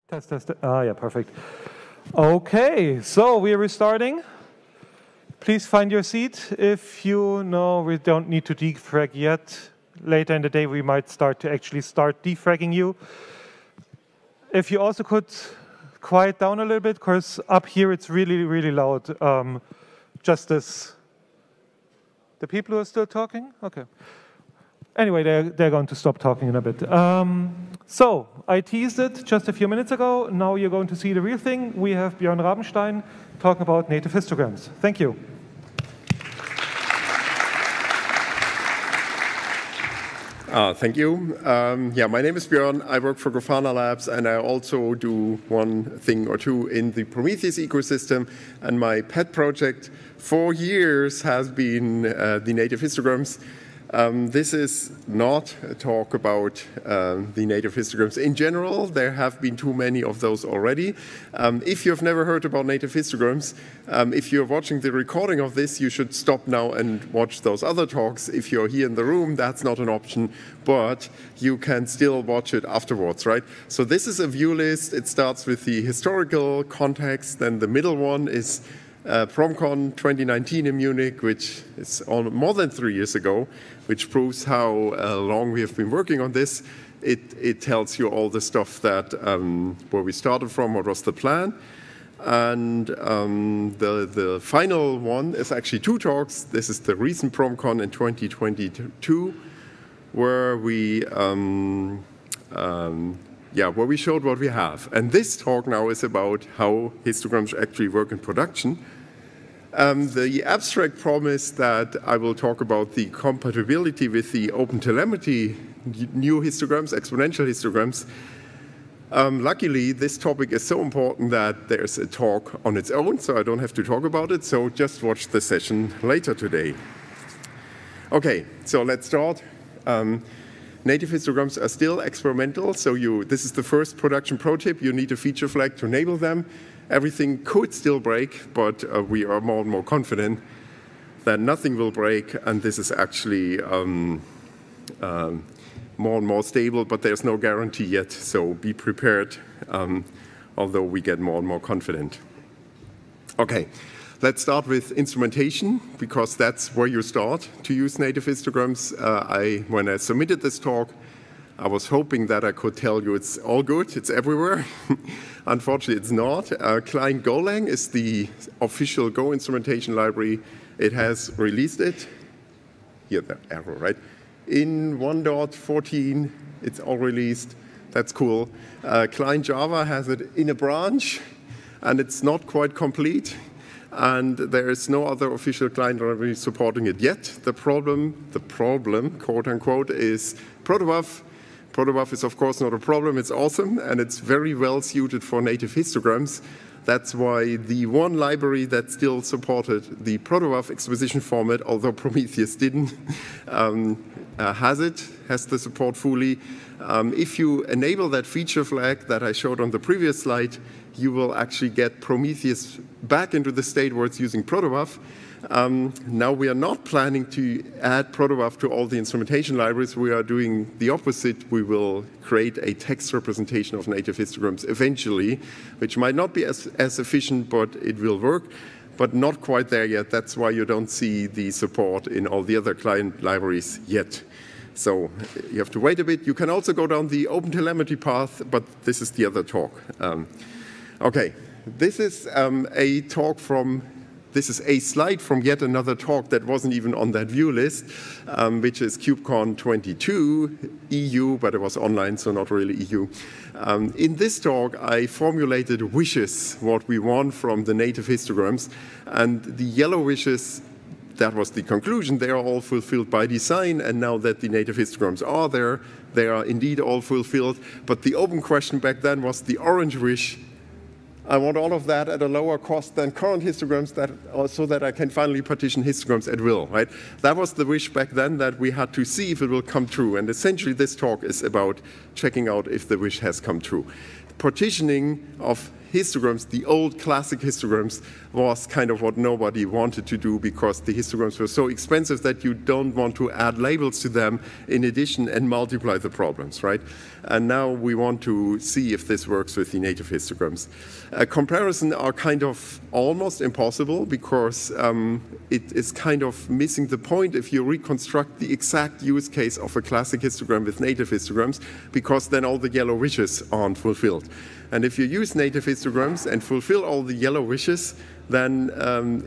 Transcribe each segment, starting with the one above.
Test, test. Yeah, perfect. Okay, so we are restarting. Please find your seat. If you know we don't need to defrag yet, later in the day we might start defragging you. If you also could quiet down a little bit, because up here it's really, really loud. Just as the people who are still talking? Okay. Anyway, they're going to stop talking in a bit. So, I teased it just a few minutes ago. Now you're going to see the real thing. We have Björn Rabenstein talking about native histograms. Thank you. Thank you. Yeah, my name is Björn. I work for Grafana Labs, and I also do one thing or two in the Prometheus ecosystem. And my pet project for years has been the native histograms. This is not a talk about the native histograms in general. There have been too many of those already. If you've never heard about native histograms, if you're watching the recording of this, you should stop now and watch those other talks. If you're here in the room, that's not an option, but you can still watch it afterwards, right? So this is a view list. It starts with the historical context, then the middle one is PromCon 2019 in Munich, which is more than 3 years ago, which proves how long we have been working on this. It tells you all the stuff that where we started from, what was the plan. And the final one is actually 2 talks. This is the recent PromCon in 2022, where we where we showed what we have. And this talk now is about how histograms actually work in production. The abstract promise that I will talk about the compatibility with the OpenTelemetry new histograms, exponential histograms. Luckily, this topic is so important that there's a talk on its own, so I don't have to talk about it. So just watch the session later today. Okay, so let's start. Native histograms are still experimental, so this is the first production pro tip. You need a feature flag to enable them. Everything could still break, but we are more and more confident that nothing will break, and this is actually more and more stable, but there's no guarantee yet, so be prepared, although we get more and more confident. Okay. Let's start with instrumentation, because that's where you start to use native histograms. When I submitted this talk, I was hoping that I could tell you it's all good, it's everywhere. Unfortunately, it's not. Client Golang is the official Go instrumentation library. It has released it. Here, the arrow, right? In 1.14, it's all released. That's cool. Client Java has it in a branch, and it's not quite complete. And there is no other official client library supporting it yet. The problem, quote unquote, is protobuf. Protobuf is of course not a problem, it's awesome, and it's very well suited for native histograms. That's why the one library that still supported the protobuf exposition format, although Prometheus didn't, has the support fully. If you enable that feature flag that I showed on the previous slide, you will actually get Prometheus back into the state where it's using protobuf. Now we are not planning to add protobuf to all the instrumentation libraries. We are doing the opposite. We will create a text representation of native histograms eventually, which might not be as efficient, but it will work, but not quite there yet. That's why you don't see the support in all the other client libraries yet. So you have to wait a bit. You can also go down the OpenTelemetry path, but this is the other talk. Okay, this is this is a slide from yet another talk that wasn't even on that view list, which is KubeCon 22 EU, but it was online, so not really EU. In this talk, I formulated wishes, what we want from the native histograms, and the yellow wishes, that was the conclusion. They are all fulfilled by design, and now that the native histograms are there, they are indeed all fulfilled. But the open question back then was the orange wish. I want all of that at a lower cost than current histograms, so that I can finally partition histograms at will, right? That was the wish back then that we had to see if it will come true. And essentially, this talk is about checking out if the wish has come true. Partitioning of histograms, the old classic histograms, was kind of what nobody wanted to do because the histograms were so expensive that you don't want to add labels to them in addition and multiply the problems, right? And now we want to see if this works with the native histograms. Comparisons are kind of almost impossible because it is kind of missing the point if you reconstruct the exact use case of a classic histogram with native histograms, because then all the yellow wishes aren't fulfilled. And if you use native histograms and fulfill all the yellow wishes, then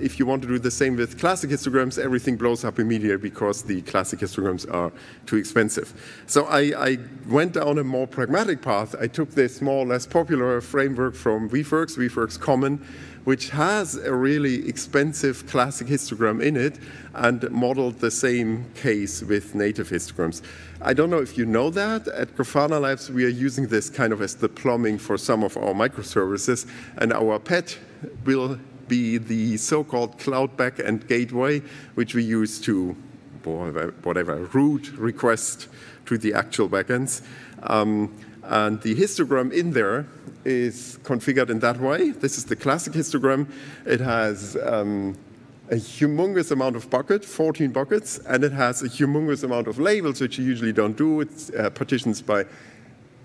if you want to do the same with classic histograms, everything blows up immediately because the classic histograms are too expensive. So I went down a more pragmatic path. I took this more or less popular framework from VFERX Common, which has a really expensive classic histogram in it, and modeled the same case with native histograms. I don't know if you know that. At Grafana Labs, we are using this kind of as the plumbing for some of our microservices, and our pet will be the so-called cloud backend gateway, which we use to, whatever, route request to the actual backends. And the histogram in there is configured in that way. This is the classic histogram. It has a humongous amount of buckets, 14 buckets, and it has a humongous amount of labels, which you usually don't do. It's partitions by,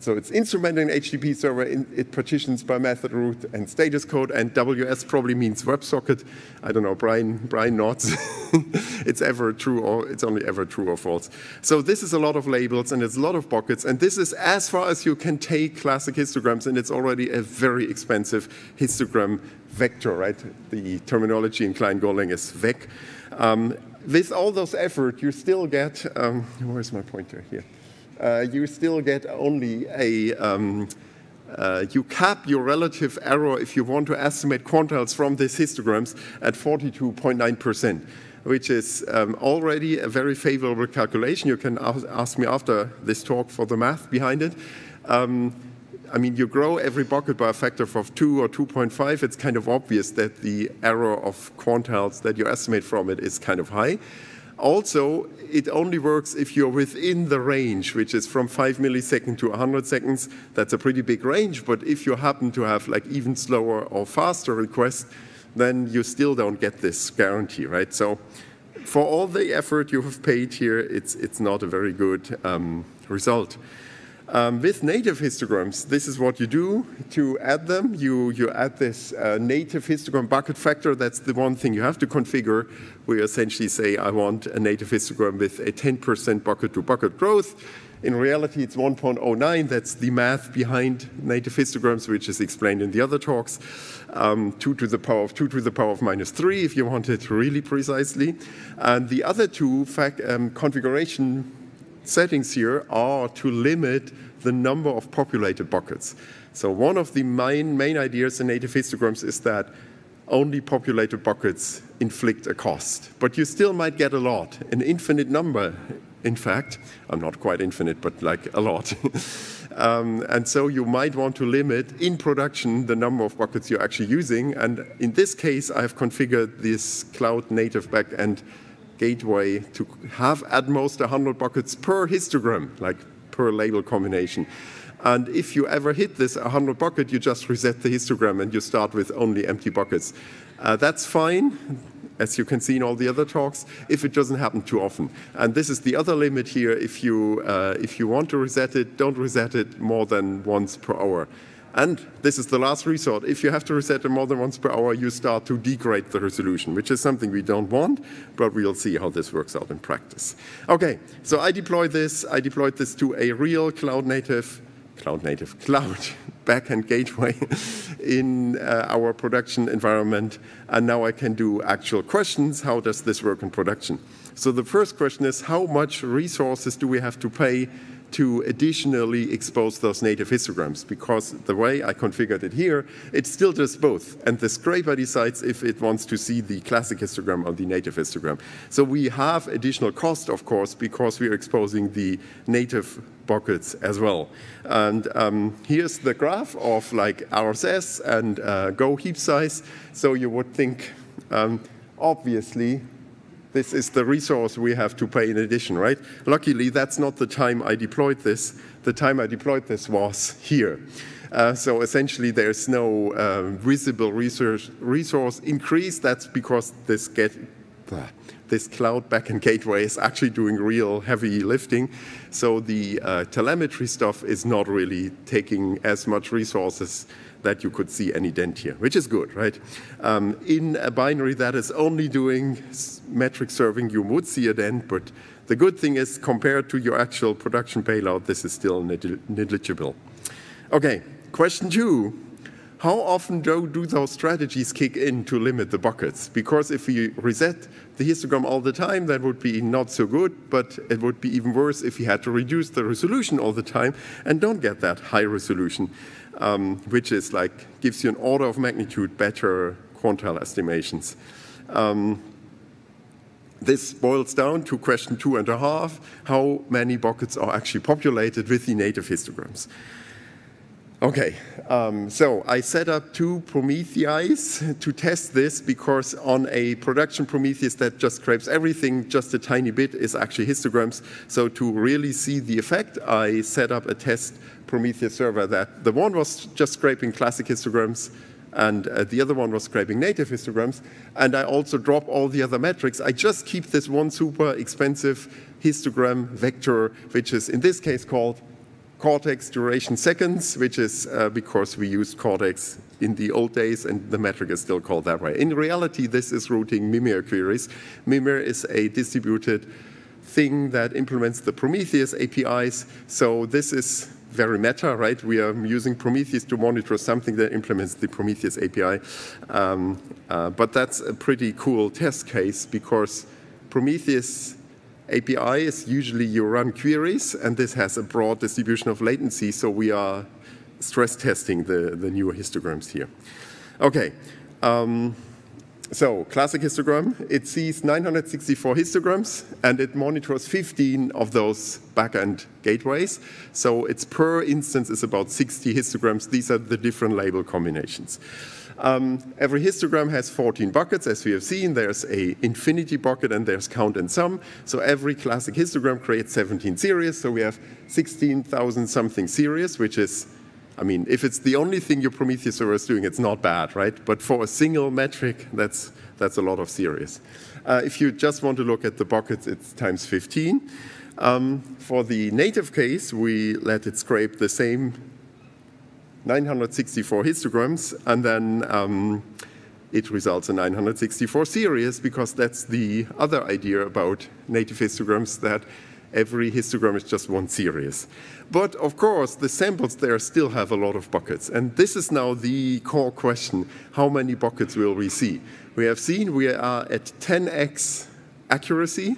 so it's instrumented in HTTP server, it partitions by method root and status code, and WS probably means WebSocket. I don't know, Brian nods. It's ever true, or it's only ever true or false. So this is a lot of labels, and it's a lot of buckets, and this is as far as you can take classic histograms, and it's already a very expensive histogram vector, right? The terminology in Klein Golang is vec. With all those effort, you still get, where's my pointer here? You still get only a, you cap your relative error if you want to estimate quantiles from these histograms at 42.9%, which is already a very favorable calculation. You can ask me after this talk for the math behind it. I mean, you grow every bucket by a factor of 2 or 2.5. It's kind of obvious that the error of quantiles that you estimate from it is kind of high. Also, it only works if you're within the range, which is from 5 milliseconds to 100 seconds. That's a pretty big range, but if you happen to have like even slower or faster requests, then you still don't get this guarantee, right? So for all the effort you have paid here, it's not a very good result. With native histograms, this is what you do to add them. You add this native histogram bucket factor. That's the one thing you have to configure. We essentially say, I want a native histogram with a 10% bucket-to-bucket growth. In reality, it's 1.09. That's the math behind native histograms, which is explained in the other talks. 2 to the power of 2 to the power of -3, if you want it really precisely. And the other two configuration settings here are to limit the number of populated buckets. So one of the main ideas in native histograms is that only populated buckets inflict a cost. But you still might get a lot, an infinite number, in fact. I'm not quite infinite, but like a lot. And so you might want to limit in production the number of buckets you're actually using. And in this case, I've configured this cloud native backend gateway to have at most 100 buckets per histogram, like per label combination. And if you ever hit this 100 bucket, you just reset the histogram and you start with only empty buckets. That's fine, as you can see in all the other talks, if it doesn't happen too often. And this is the other limit here. If you want to reset it, don't reset it more than once per hour. And this is the last resort. If you have to reset it more than once per hour, you start to degrade the resolution, which is something we don't want, but we'll see how this works out in practice. Okay, so I deployed this. I deployed this to a real cloud backend gateway in our production environment. And now I can do actual questions. How does this work in production? So the first question is, how much resources do we have to pay to additionally expose those native histograms? Because the way I configured it here, it still does both. And the scraper decides if it wants to see the classic histogram or the native histogram. So we have additional cost, of course, because we are exposing the native buckets as well. And here's the graph of like RSS and Go heap size. So you would think, obviously, This is the resource we have to pay in addition, right? Luckily, that's not the time I deployed this. The time I deployed this was here. So essentially, there's no visible resource increase. That's because this cloud backend gateway is actually doing real heavy lifting. So the telemetry stuff is not really taking as much resources that you could see any dent here, which is good, right? In a binary that is only doing metric serving, you would see a dent, but the good thing is compared to your actual production payload, this is still negligible. Okay, question 2. How often do those strategies kick in to limit the buckets? Because if we reset the histogram all the time, that would be not so good, but it would be even worse if you had to reduce the resolution all the time and don't get that high resolution, which is like gives you an order of magnitude better quantile estimations. This boils down to question 2.5, how many buckets are actually populated with the native histograms. Okay, so I set up 2 Prometheus to test this because on a production Prometheus that just scrapes everything, just a tiny bit is actually histograms. So to really see the effect, I set up a test Prometheus server that the one was just scraping classic histograms and the other one was scraping native histograms. And I also drop all the other metrics. I just keep this one super expensive histogram vector, which is in this case called Cortex duration seconds, which is because we used Cortex in the old days, and the metric is still called that way. In reality, this is routing Mimir queries. Mimir is a distributed thing that implements the Prometheus APIs. So this is very meta, right? We are using Prometheus to monitor something that implements the Prometheus API. But that's a pretty cool test case because Prometheus API is usually you run queries, and this has a broad distribution of latency, so we are stress testing the new histograms here. Okay, so classic histogram, it sees 964 histograms, and it monitors 15 of those backend gateways. So its per instance is about 60 histograms. These are the different label combinations. Every histogram has 14 buckets, as we have seen. There's an infinity bucket and there's count and sum. So every classic histogram creates 17 series. So we have 16,000 something series, which is, I mean, if it's the only thing your Prometheus server is doing, it's not bad, right? But for a single metric, that's a lot of series. If you just want to look at the buckets, it's times 15. For the native case, we let it scrape the same 964 histograms, and then it results in 964 series, because that's the other idea about native histograms, that every histogram is just one series. But of course, the samples there still have a lot of buckets, and this is now the core question: how many buckets will we see? We have seen we are at 10x accuracy,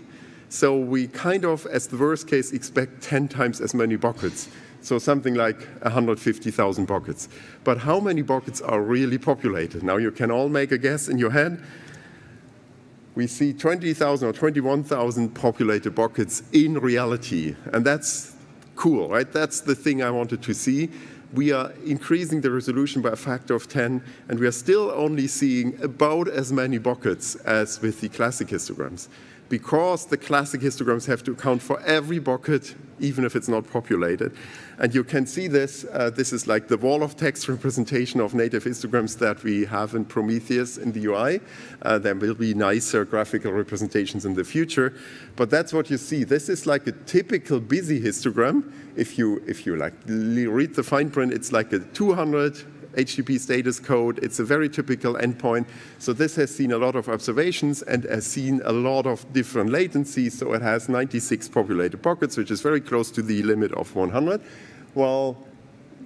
so we kind of, as the worst case, expect 10 times as many buckets. So something like 150,000 buckets. But how many buckets are really populated? Now you can all make a guess in your head. We see 20,000 or 21,000 populated buckets in reality. And that's cool, right? That's the thing I wanted to see. We are increasing the resolution by a factor of 10, and we are still only seeing about as many buckets as with the classic histograms, because the classic histograms have to account for every bucket, even if it's not populated. And you can see this. This is like the wall of text representation of native histograms that we have in Prometheus in the UI. There will be nicer graphical representations in the future. But that's what you see. This is like a typical busy histogram. If you like read the fine print, it's like a 200 HTTP status code. It's a very typical endpoint. So this has seen a lot of observations and has seen a lot of different latencies. So it has 96 populated pockets, which is very close to the limit of 100. Well,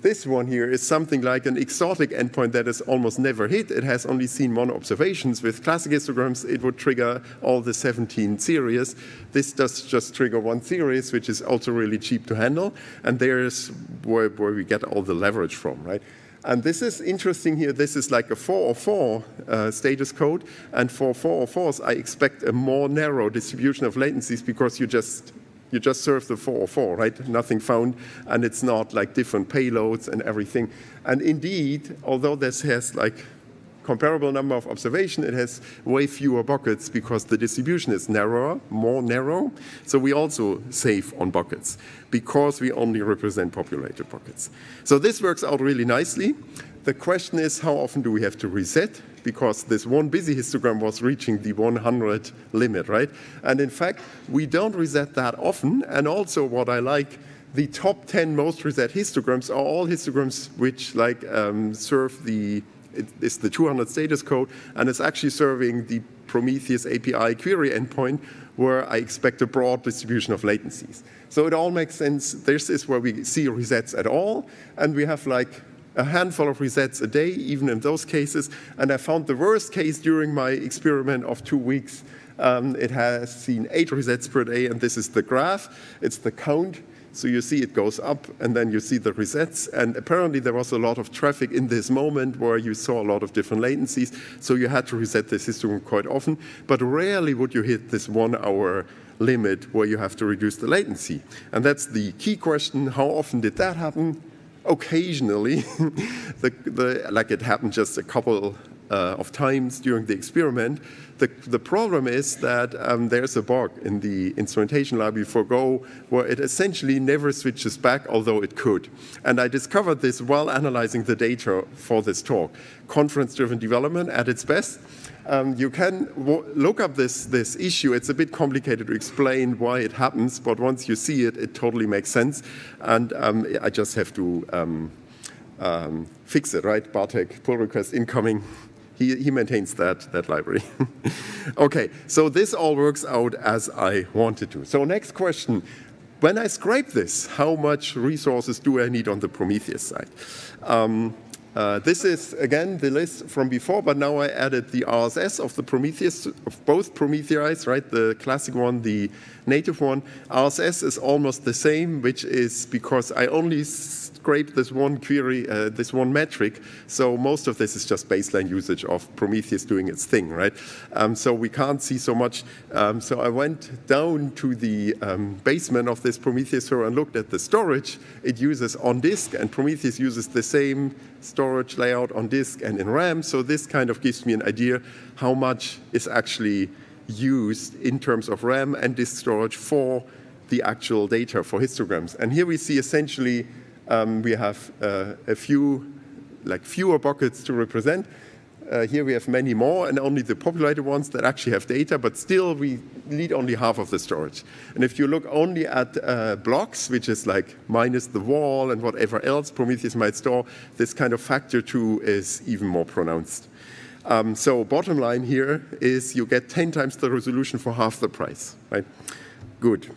this one here is something like an exotic endpoint that is almost never hit. It has only seen one observations. With classic histograms, it would trigger all the 17 series. This does just trigger one series, which is also really cheap to handle. And there's where we get all the leverage from, right? And this is interesting here. This is like a 404 status code. And for 404s, I expect a more narrow distribution of latencies, because you just serve the 404, right? Nothing found, and it's not like different payloads and everything. And indeed, although this has like comparable number of observation, it has way fewer buckets because the distribution is narrower, more narrow. So we also save on buckets because we only represent populated buckets. So this works out really nicely. The question is, how often do we have to reset? Because this one busy histogram was reaching the 100 limit, right? And in fact, we don't reset that often. And also what I like, the top 10 most reset histograms are all histograms which like serve it's the 200 status code, and it's actually serving the Prometheus API query endpoint where I expect a broad distribution of latencies. So it all makes sense. This is where we see resets at all, and we have like a handful of resets a day, even in those cases. And I found the worst case during my experiment of 2 weeks. It has seen 8 resets per day, and this is the graph. It's the count. So you see it goes up, and then you see the resets. And apparently there was a lot of traffic in this moment where you saw a lot of different latencies. So you had to reset the histogram quite often. But rarely would you hit this 1 hour limit where you have to reduce the latency. And that's the key question. How often did that happen? Occasionally, like it happened just a couple of times during the experiment. The problem is that there's a bug in the instrumentation library for Go where it essentially never switches back, although it could. And I discovered this while analyzing the data for this talk. Conference-driven development at its best. You can look up this issue. It's a bit complicated to explain why it happens, but once you see it, it totally makes sense. And I just have to fix it, right? Bartek, pull request incoming. He maintains that library. OK, so this all works out as I wanted to. So next question. When I scrape this, how much resources do I need on the Prometheus side? This is, again, the list from before, but now I added the RSS of the Prometheus, of both Prometheus, right? The classic one, the native one. RSS is almost the same, which is because I only scrape this one query, this one metric. So most of this is just baseline usage of Prometheus doing its thing, right? So we can't see so much. So I went down to the basement of this Prometheus server and looked at the storage it uses on disk, and Prometheus uses the same storage layout on disk and in RAM. So this kind of gives me an idea how much is actually used in terms of RAM and disk storage for the actual data for histograms. And here we see essentially we have fewer buckets to represent. Here we have many more, and only the populated ones that actually have data, but still we need only half of the storage. And if you look only at blocks, which is like minus the wall and whatever else Prometheus might store, this kind of factor 2 is even more pronounced. So bottom line here is you get 10 times the resolution for half the price, right? Good.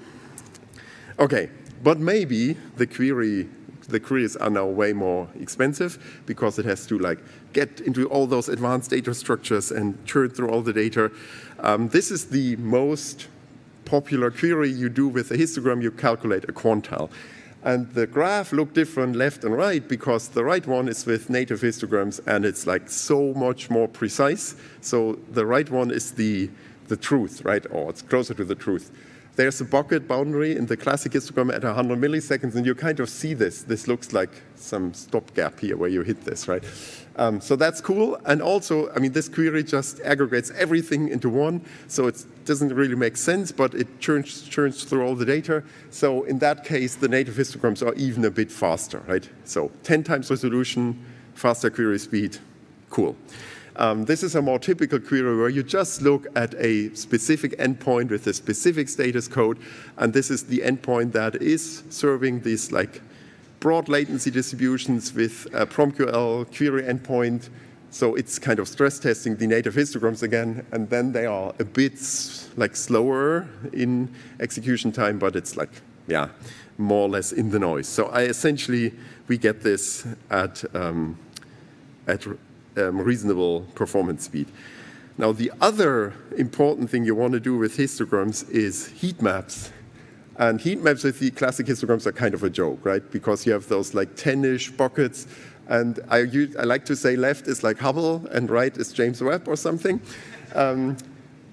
OK, but maybe the queries are now way more expensive because it has to like get into all those advanced data structures and churn through all the data. This is the most popular query you do with a histogram. You calculate a quantile. And the graph look different left and right because the right one is with native histograms, and it's like so much more precise. So the right one is the truth, right? Or it's closer to the truth. There's a bucket boundary in the classic histogram at 100 milliseconds, and you kind of see this. This looks like some stopgap here where you hit this, right? So that's cool. And also, I mean, this query just aggregates everything into one, so it doesn't really make sense, but it churns through all the data. So in that case, the native histograms are even a bit faster, right? So 10 times resolution, faster query speed, cool. This is a more typical query where you just look at a specific endpoint with a specific status code, and this is the endpoint that is serving these like broad latency distributions with a PromQL query endpoint. So it's kind of stress testing the native histograms again, and then they are a bit like slower in execution time, but it's like, yeah, more or less in the noise. So we get this at reasonable performance speed. Now, the other important thing you want to do with histograms is heat maps. And heat maps with the classic histograms are kind of a joke, right? Because you have those like 10-ish buckets. And I like to say left is like Hubble and right is James Webb or something.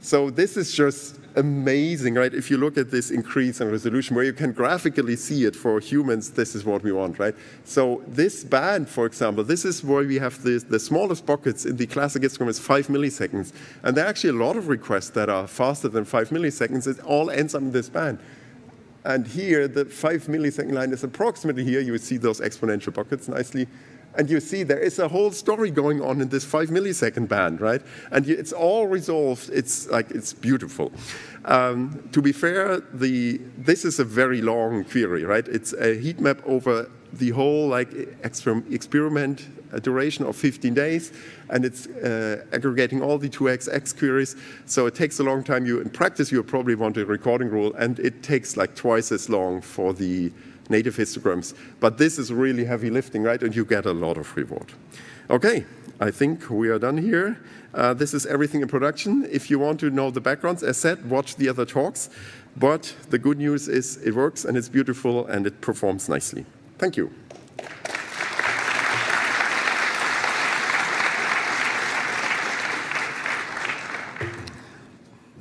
So this is just amazing, right? If you look at this increase in resolution where you can graphically see it for humans, this is what we want, right? So this band, for example, this is where we have the smallest buckets in the classic histogram is 5 milliseconds. And there are actually a lot of requests that are faster than 5 milliseconds. It all ends up in this band. And here, the 5 millisecond line is approximately here. You see those exponential buckets nicely. And you see there is a whole story going on in this 5 millisecond band, right? And it's all resolved. It's beautiful. To be fair, this is a very long query, right? It's a heat map over the whole experiment duration of 15 days, and it's aggregating all the 2x queries. So it takes a long time. In practice, you probably want a recording rule, and it takes like twice as long for the native histograms. But this is really heavy lifting, right? And you get a lot of reward. Okay, I think we are done here. This is everything in production. If you want to know the backgrounds, as said, watch the other talks. But the good news is it works, and it's beautiful, and it performs nicely. Thank you.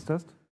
Test.